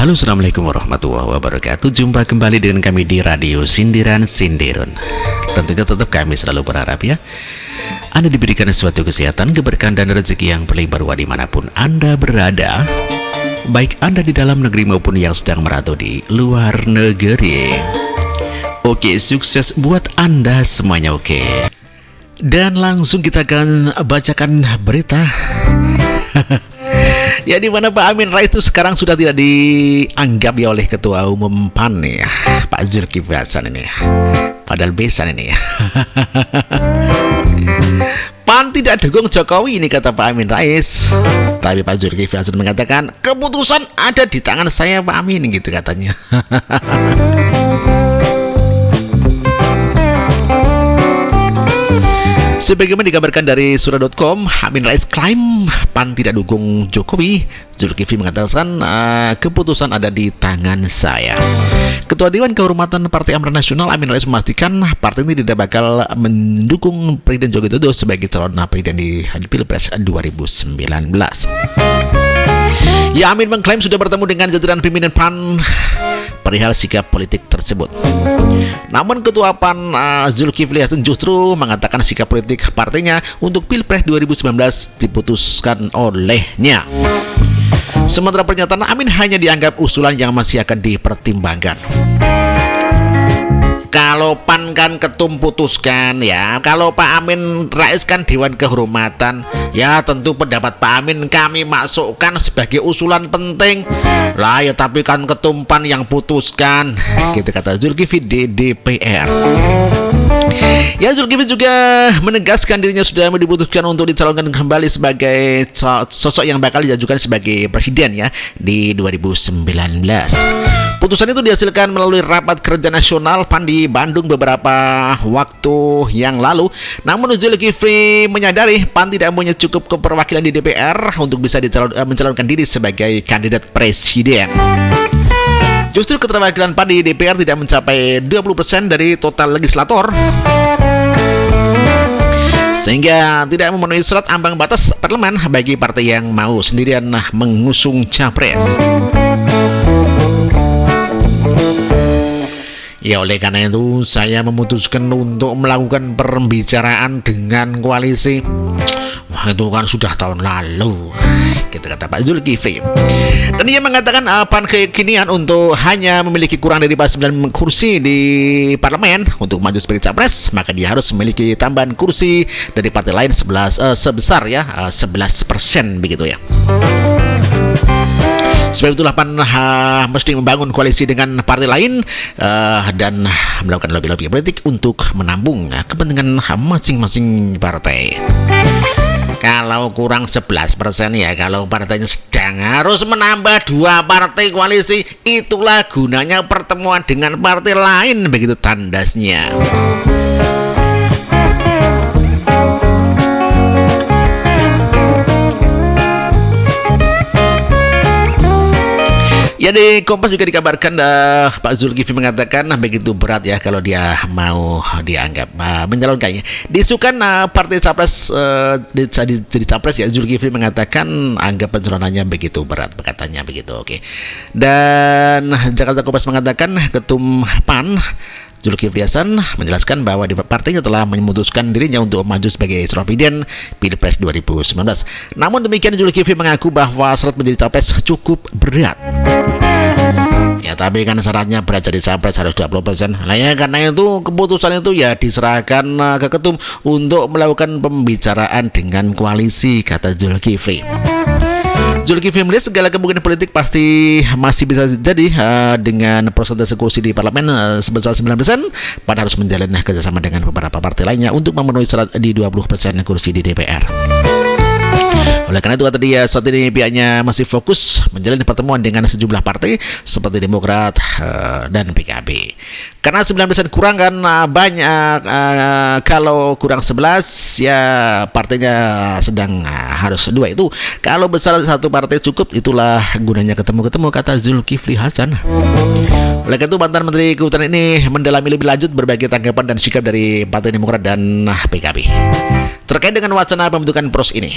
Halo, assalamualaikum warahmatullahi wabarakatuh. Jumpa kembali dengan kami di Radio Sindiran Sindirun. Tentunya tetap kami selalu berharap ya Anda diberikan suatu kesehatan, keberkahan dan rezeki yang berlimpah ruah dimanapun Anda berada, baik Anda di dalam negeri maupun yang sedang merantau di luar negeri. Oke, sukses buat Anda semuanya. Oke, dan langsung kita akan bacakan berita. Ya, di mana Pak Amin Rais itu sekarang sudah tidak dianggap ya oleh Ketua Umum PAN nih, Pak Zulkifli Hasan ini. Padahal besan ini. PAN tidak dukung Jokowi ini, kata Pak Amin Rais. Tapi Pak Zulkifli Hasan mengatakan keputusan ada di tangan saya Pak Amin, gitu katanya. Sebagaimana dikabarkan dari Surat.com, Amin Rais klaim PAN tidak dukung Jokowi. Zulkifli mengatakan keputusan ada di tangan saya. Ketua Dewan Kehormatan Partai Amanat Nasional Amin Rais memastikan partai ini tidak bakal mendukung Presiden Joko Widodo sebagai calon presiden di Pilpres 2019. Ya, Amin mengklaim sudah bertemu dengan jajaran pimpinan PAN perihal sikap politik tersebut. Namun Ketua PAN Zulkifli Hasan justru mengatakan sikap politik partainya untuk Pilpres 2019 diputuskan olehnya. Sementara pernyataan Amin hanya dianggap usulan yang masih akan dipertimbangkan. Kalau PAN kan ketum putuskan ya, kalau Pak Amin Rais kan Dewan Kehormatan, ya tentu pendapat Pak Amin kami masukkan sebagai usulan penting lah ya, tapi kan ketum PAN yang putuskan, gitu kata Zulkifli di DPR. Ya, Zulkifli juga menegaskan dirinya sudah diputuskan untuk dicalonkan kembali sebagai sosok yang bakal diajukan sebagai presiden ya di 2019. Putusan itu dihasilkan melalui rapat kerja nasional PAN di Bandung beberapa waktu yang lalu. Namun Zulkifli menyadari PAN tidak punya cukup keperwakilan di DPR untuk bisa mencalonkan diri sebagai kandidat presiden. Justru keterwakilan PAN di DPR tidak mencapai 20% dari total legislator, sehingga tidak memenuhi syarat ambang batas parlemen bagi partai yang mau sendirian mengusung capres. Ya, oleh karena itu saya memutuskan untuk melakukan pembicaraan dengan koalisi. Wah, itu kan sudah tahun lalu, gitu kata Pak Zulkifli. Dan ia mengatakan PAN kekinian untuk hanya memiliki kurang dari 9 kursi di parlemen untuk maju sebagai capres, maka dia harus memiliki tambahan kursi dari partai lain sebesar ya 11% begitu ya. Sebab itulah PAN mesti membangun koalisi dengan partai lain dan melakukan lobby-lobby politik untuk menambung kepentingan masing-masing partai. Kalau kurang 11% ya, kalau partainya sedang harus menambah 2 partai koalisi, itulah gunanya pertemuan dengan partai lain, begitu tandasnya. Ya, di Kompas juga dikabarkan Pak Zulkifli mengatakan begitu berat ya kalau dia mau dianggap mencalonkannya. Diisukan partai capres jadi capres ya, Zulkifli mengatakan anggap pencalonannya begitu berat, katanya begitu. Oke. Dan Jakarta Kompas mengatakan Ketum PAN Zulkifli Hasan menjelaskan bahwa di partainya telah memutuskan dirinya untuk maju sebagai calon presiden Pilpres 2019. Namun demikian, Zulkifli mengaku bahwa syarat menjadi capres cukup berat. Ya, tapi kan syaratnya berat jadi capres harus 20%. Nah ya, karena itu keputusan itu ya diserahkan ke ketum untuk melakukan pembicaraan dengan koalisi, kata Zulkifli. Zulkifli melihat segala kemungkinan politik pasti masih bisa jadi dengan persentase kursi di parlemen sebesar 9%, PAN harus menjalin kerjasama dengan beberapa partai lainnya untuk memenuhi syarat di 20% kursi di DPR. Oleh karena itu, kata dia, saat ini pihaknya masih fokus menjalin pertemuan dengan sejumlah partai seperti Demokrat dan PKB. Karena 9% kurang kan banyak, kalau kurang 11 ya partainya sedang harus 2 itu. Kalau besar satu partai cukup, itulah gunanya ketemu-ketemu, kata Zulkifli Hasan. Oleh karena itu, mantan Menteri Kehutanan ini mendalami lebih lanjut berbagai tanggapan dan sikap dari Partai Demokrat dan PKB terkait dengan wacana pembentukan poros ini.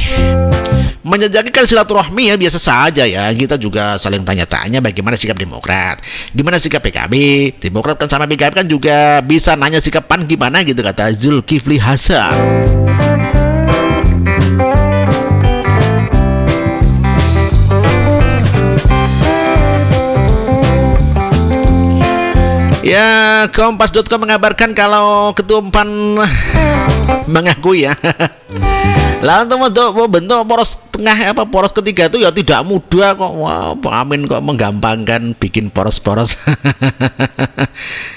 Menjajaki kan silaturahmi ya biasa saja ya. Kita juga saling tanya-tanya bagaimana sikap Demokrat, gimana sikap PKB. Demokrat kan sama PKB kan juga bisa nanya sikap PAN gimana gitu, kata Zulkifli Hasan. Ya, Kompas.com mengabarkan kalau Ketua PAN mengakui ya lah untuk bentuk poros tengah poros ketiga itu ya tidak mudah kok. Wah, Pak Amin kok menggampangkan bikin poros-poros.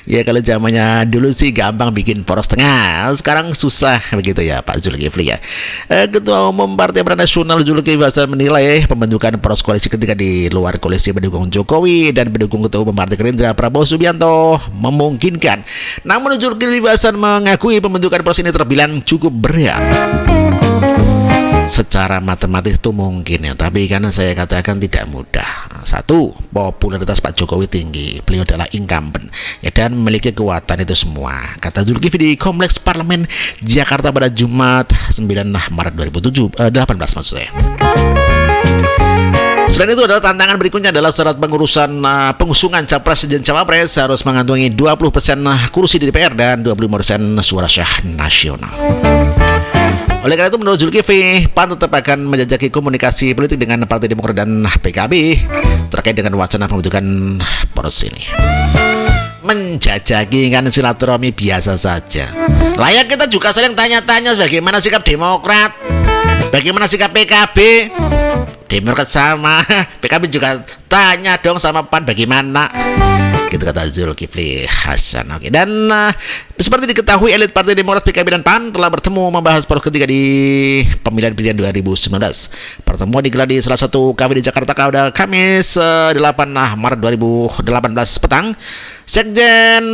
Ya kalau zamannya dulu sih gampang bikin poros tengah, sekarang susah begitu ya Pak Zulkifli ya. Ketua Umum Partai Amanat Nasional Zulkifli Hasan menilai pembentukan poros koalisi ketiga di luar koalisi pendukung Jokowi dan pendukung Ketua Umum Partai Gerindra Prabowo Subianto memungkinkan. Namun Zulkifli Hasan mengakui pembentukan poros ini terbilang cukup berat. Secara matematis itu mungkin ya, tapi karena saya katakan tidak mudah. Satu, popularitas Pak Jokowi tinggi, beliau adalah incumbent ya, dan memiliki kekuatan itu semua, kata Zulkifli di Kompleks Parlemen Jakarta pada Jumat 9 Maret 2018 maksud saya. Selain itu adalah tantangan berikutnya adalah syarat pengurusan pengusungan capres dan cawapres harus mengantongi 20% kursi di DPR dan 25% suara sah nasional. Oleh karena itu menurut Zulkifli, PAN tetap akan menjajaki komunikasi politik dengan Partai Demokrat dan PKB terkait dengan wacana pembentukan poros ini. Menjajaki kan silaturahmi biasa saja. Layak kita juga saling tanya-tanya bagaimana sikap Demokrat, bagaimana sikap PKB. Demokrat sama PKB juga tanya dong sama PAN bagaimana, gitu kata Zulkifli Hasan. Oke. Dan seperti diketahui, elit Partai Demokrat, PKB dan PAN telah bertemu membahas poros ketiga di pemilihan pilihan 2019. Pertemuan digelar di salah satu kafe di Jakarta pada Kamis 8 Maret 2018 petang. Sekjen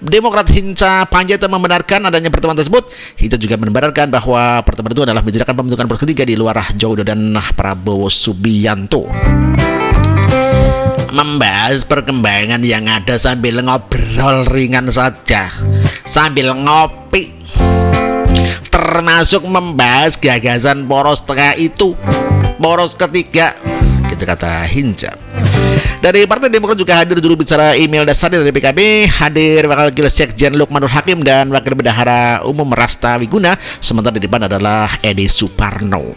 Demokrat Hinca Panjaitan membenarkan adanya pertemuan tersebut. Hinca juga membenarkan bahwa pertemuan itu adalah membicarakan pembentukan poros ketiga di luar Jokowi dan Prabowo Subianto. Membahas perkembangan yang ada sambil ngobrol ringan saja, sambil ngopi, termasuk membahas gagasan poros tengah itu, poros ketiga, gitu kata Hinca. Dari Partai Demokrat juga hadir juru bicara Emil Dasari dari PKB, hadir Wakil Sekjen Lukmanul Hakim dan Wakil Bendahara Umum Rasta Wiguna, sementara di depan adalah Edi Suparno.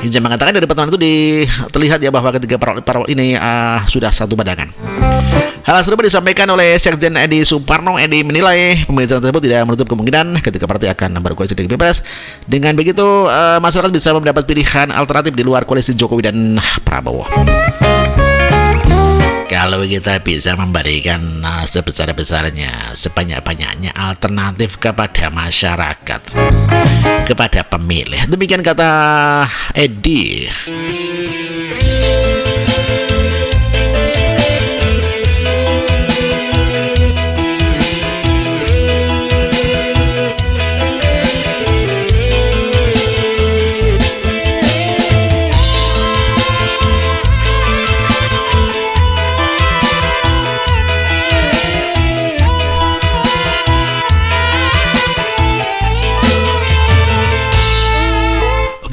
Hinca mengatakan dari pertemuan itu terlihat ya bahwa ketiga parpol ini sudah satu pandangan. Hal serupa disampaikan oleh Sekjen Edi Suparno. Edi menilai pembicaraan tersebut tidak menutup kemungkinan ketika partai akan berkoalisi dengan Pilpres. Dengan begitu masyarakat bisa mendapat pilihan alternatif di luar koalisi Jokowi dan Prabowo. Kalau kita bisa memberikan sebesar-besarnya, sebanyak-banyaknya alternatif kepada masyarakat, kepada pemilih. Demikian kata Edi.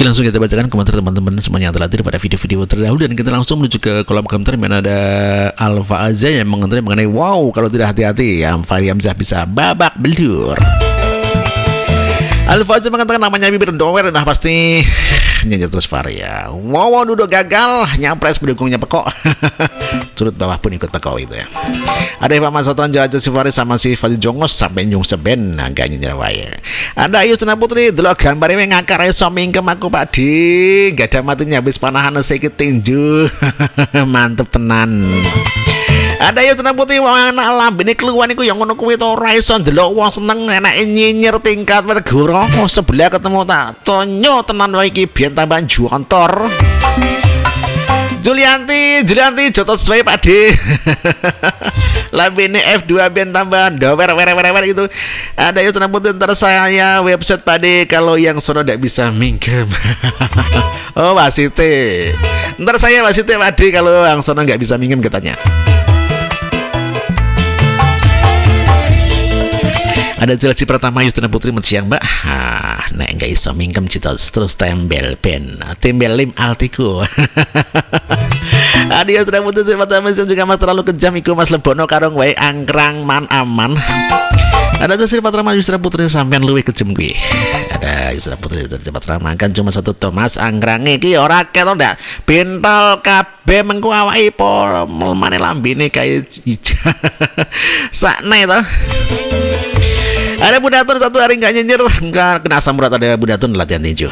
Oke, langsung kita bacakan komentar teman-teman semuanya yang telah hadir pada video-video terdahulu, dan kita langsung menuju ke kolom komentar di mana ada Alfa Azza yang mengomentari mengenai wow, kalau tidak hati-hati ya Fahri Hamzah bisa babak belur. Alfa Azza mengatakan namanya bibir dower, nah pasti nyanyi terus Fahri ya. Wow, duduk gagal nyapres pendukungnya Pekok. Surut bawah pun ikut Pekok itu ya. Ada Pak Mas Satuan Jawa si Fahri sama si Fadil Jongos sampai nyung seben agak nyerawaya. Ada Ayu Tena Putri delok gambarnya ngakar iso mingkem aku Pak Di. Gak ada matinya habis panahan sedikit tinju. Mantep tenan. Ada Ayu Tena Putri wong anak lambene keluwan iku yang ngono kuwi to ora iso ndelok wong seneng enake nyinyir tingkat pergoro sebelah ketemu tak tonyo tenan wae iki biyen tambahan juantor. Julianti jotos wae Pak D. Lambene F2 ben tambahan dower gitu. Ada Ayu Tena Putri ntar saya website Pak D kalau yang sono ndak bisa mingkem. Oh wasite. Ntar saya wasite Pak D kalau yang sono nggak bisa mingkem katanya. Ada Chelsea pertama Yustina Putri siang mbak. Nek nggak iso mingkem citos terus tembel lim altiku. Ada Yustina Putri pertama juga mas terlalu kejam iku mas lebono karong wae angkrang man aman. Ada Chelsea pertama Yustina Putri sampean luwih kejam gue. Ada Yustina Putri cepat ramah kan cuma satu Thomas angkrange iki ora ketok ndak bentol kabeh mengko awake po melmane lambene kaya ija. Sakne to. Ada Budatun satu hari nggak nyinyir, nggak kena asam urat. Ada Budatun latihan tinju.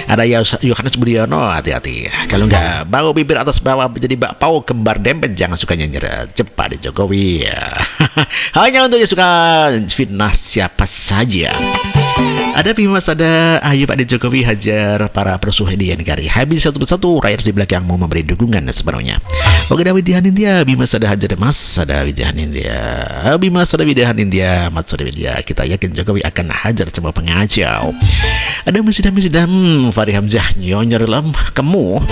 Ada Yohanes Budiono, hati-hati. Kalau nggak bau bibir atas bawah jadi bakpao kembar dempet, jangan suka nyinyir. Cepat di Jokowi. Hanya untuk yang suka fitnah siapa saja. Ada Bimas, ada Ayu Pak Jokowi hajar para perusuh di negara. Habis satu persatu rakyat di belakangmu memberi dukungan sepenuhnya. Oke, ada Widya Nindya, Bimas ada hajar Mas, ada Widya Nindya, Bimas ada Widya Nindya, Mas ada Widya. Kita yakin Jokowi akan hajar semua pengacau. Ada Misidam, Fahri Hamzah nyonyor lam kamu.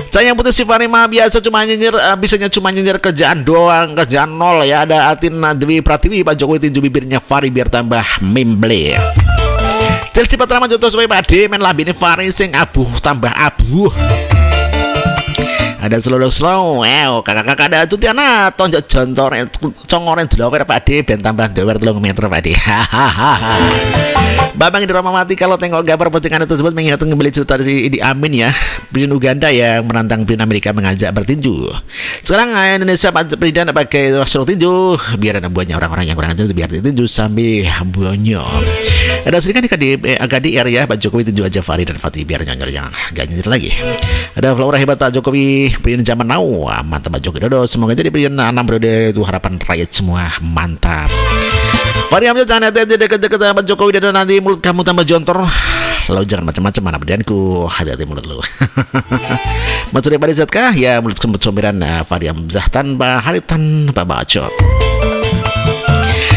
Saya yang putih si Fahri mah biasa cuma nyinyir, bisanya cuma nyinyir kerjaan doang, kerjaan nol ya. Ada Atina Dwi Pratiwi, Pak Jokowi tinju bibirnya Fahri biar tambah memble. Chelsea Patrama Joto supaya pade men lambene Fahri sing abu tambah abu. Ada slow kakak-kakak ada Tutiana tonjok jontor congoren dlower pade ben tambah dower 3 meter pade. Babang di Romamati kalau tengok gambar postingan tersebut mengingat kembali cerita dari Idi Amin ya, Presiden Uganda yang menantang Presiden Amerika mengajak bertinju. Sekarang Indonesia Presiden pakai suruh tinju biar ada buahnya orang-orang yang kurang ajar biar tinju sambil buahnya. Ada sedikit agak di area Pak Jokowi tinju aja Fahri dan Fatih biar nyonyor yang gak nyinyir lagi. Ada Flora hebat Pak Jokowi Presiden zaman now, mantap Pak Jokowi Dodo, semoga jadi Presiden 6 periode itu harapan rakyat semua mantap. Fahri Hamzah jangan hati-hati deket-deket Pak Jokowi Dodo, nanti mulut kamu tambah jontor. Lalu jangan macam-macam mana berdianku, hati-hati mulut lu. Mas daripada zatkah ya mulut sembut somberan Fahri Hamzah tanpa bacot.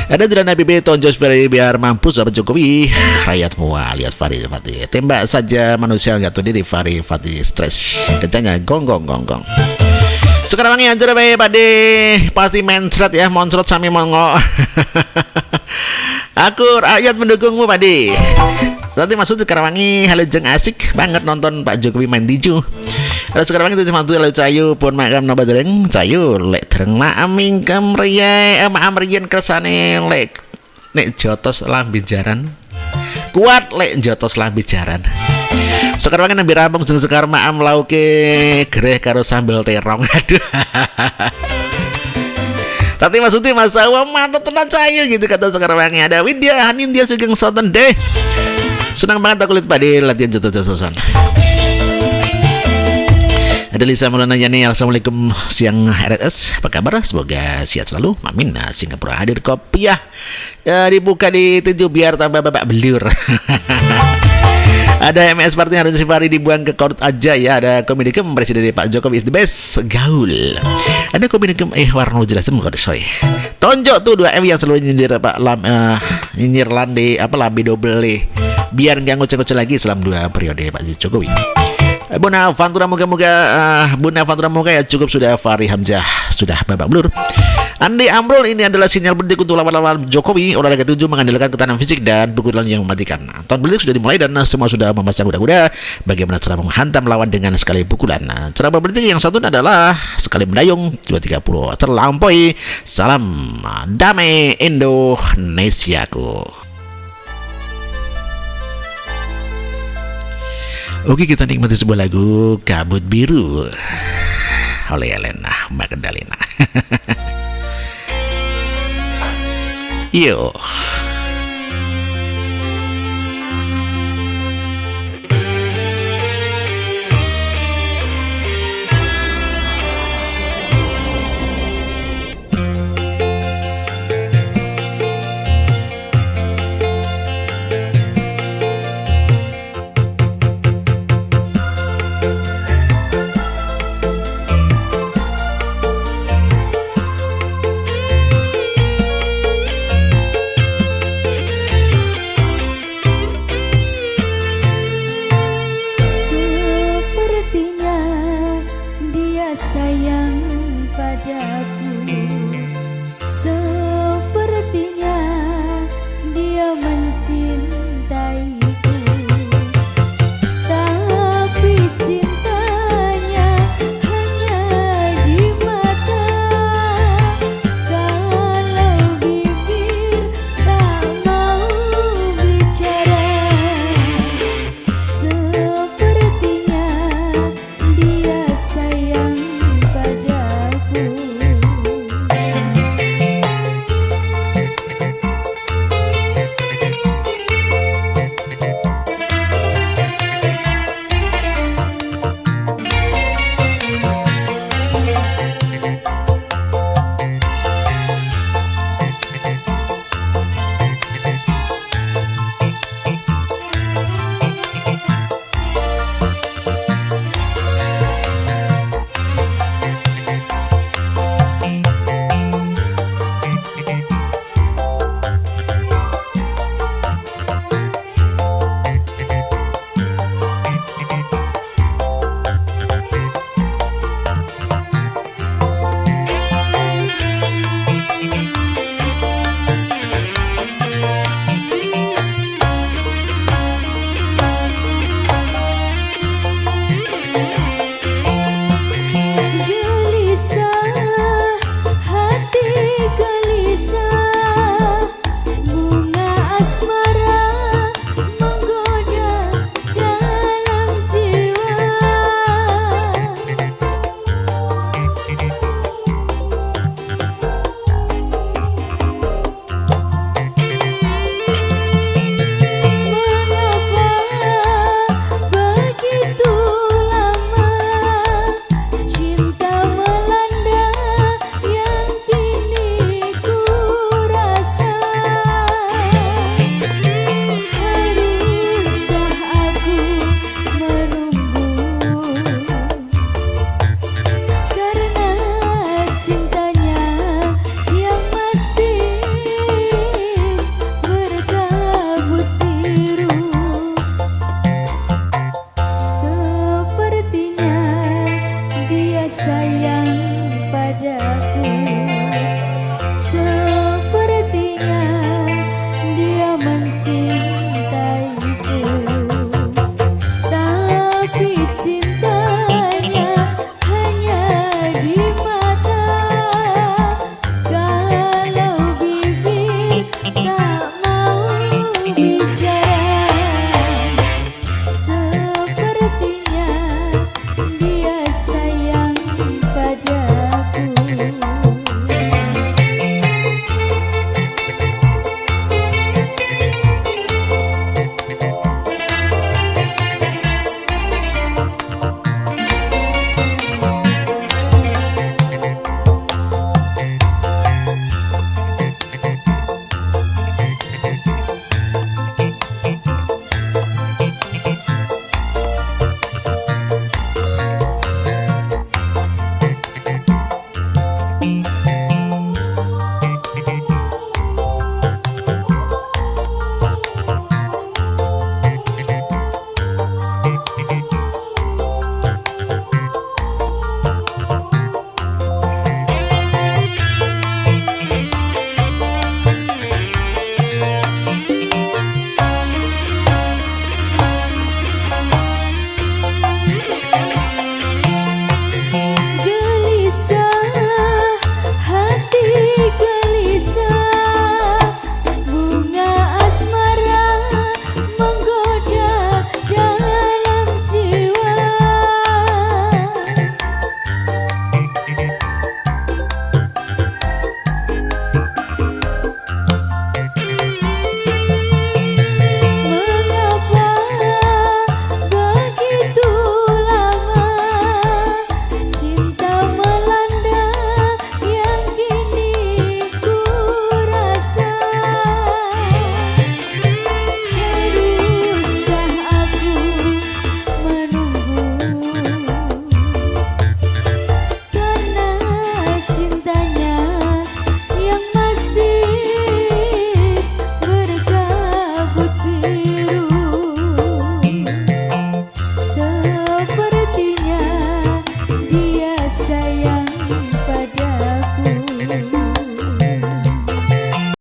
Ada jalan Nabi tonjos biar mampus Bapak Jokowi. Rakyat semua lihat Fahri Fatih. Tembak saja manusia nggak tahu diri Fahri Fatih stres. Kencangnya gonggong. Sekarang wangi anjir bae pade pasti mencret ya moncrot sami mongo. Aku rakyat mendukungmu pade. Nanti maksud Sekarwangi halo jeng asik banget nonton Pak Jokowi main tinju. Ada Sekarwangi itu cuma tuh lalu cayu pun makam noba dereng cayu lek dereng maaming kamriye maamriyen kersane lek nek jotos lambi jaran kuat lek jotos lambi jaran. Sekarwangi nembe rampung jeng sekar maam lauke gereh karo sambel terong. Aduh. Tapi maksudnya masa wah mantap tenan cayu gitu kata Sekarwangi. Ada Widya Nindya Sugeng Soten deh. Senang banget aku lihat pade latihan jotos-jotosan. Ada Lisa Maulana Yani, assalamualaikum siang RSS, apa kabar? Semoga sehat selalu. Amin. Singapura hadir kopiah dibuka di tinju biar tambah babak belur. Ada MS Party harus Fahri dibuang ke korut aja ya. Ada Komedikem Presiden Pak Jokowi is the best gaul. Ada Komedikem warna jelas semua soy. Tonjok tuh 2M yang selalu nyindir Pak nyinyir lande lambi double biar nggak ngoceh-ngoceh lagi selama 2 periode Pak Jokowi. Buna Fantura moga-moga ya cukup sudah Fahri Hamzah sudah babak belur. Andi Amrul ini adalah sinyal penting untuk lawan-lawan Jokowi. Olahraga tinju mengandalkan ketahanan fisik dan pukulan yang mematikan. Tahun politik sudah dimulai dan semua sudah memasang kuda-kuda bagaimana cara menghantam lawan dengan sekali pukulan. Cara berpolitik yang satu adalah sekali mendayung 230 terlampaui. Salam damai Indonesiaku. Oke, kita nikmati sebuah lagu Kabut Biru oleh Elena Magdalena. Yo.